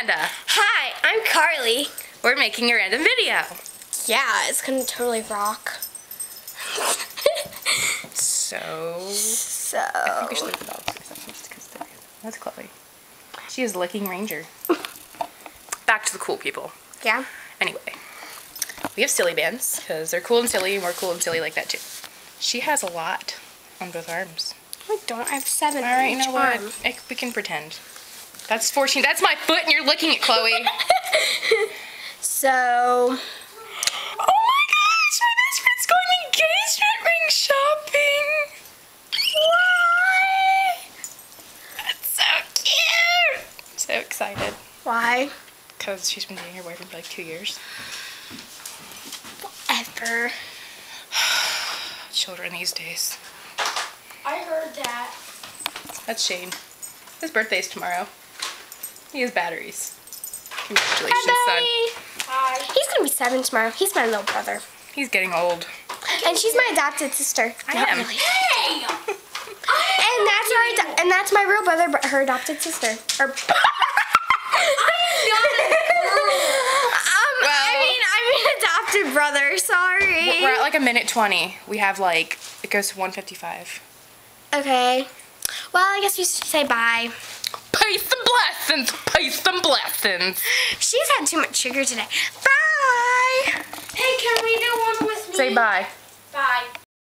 Amanda. Hi, I'm Carly. We're making a random video. Yeah, it's gonna totally rock. So I think we should leave the dogs or something just because they're... That's Chloe. She is licking Ranger. Back to the cool people. Yeah. Anyway, we have silly bands because they're cool and silly, and we're cool and silly like that too. She has a lot on both arms. I don't. I have 7. All right, you on each know what? arm. We can pretend. That's 14. That's my foot, and you're licking it, Chloe. So. Oh my gosh, my best friend's going engagement ring shopping. Why? That's so cute. I'm so excited. Why? Because she's been dating her boyfriend for like 2 years. Ever. Children these days. I heard that. That's Shane. His birthday's tomorrow. He has batteries. Congratulations, son. Hi. He's gonna be 7 tomorrow. He's my little brother. He's getting old. And she's my adopted sister. I Not am. really. Hey! And that's my real brother, but her adopted sister. Or I'm adopted brother. Sorry. We're at like a minute 20. We have like, it goes to 1:55. Okay. Well, I guess we should say bye. Peace and blessings. Peace and blessings. She's had too much sugar today. Bye. Hey, can we do one with me? Say bye. Bye.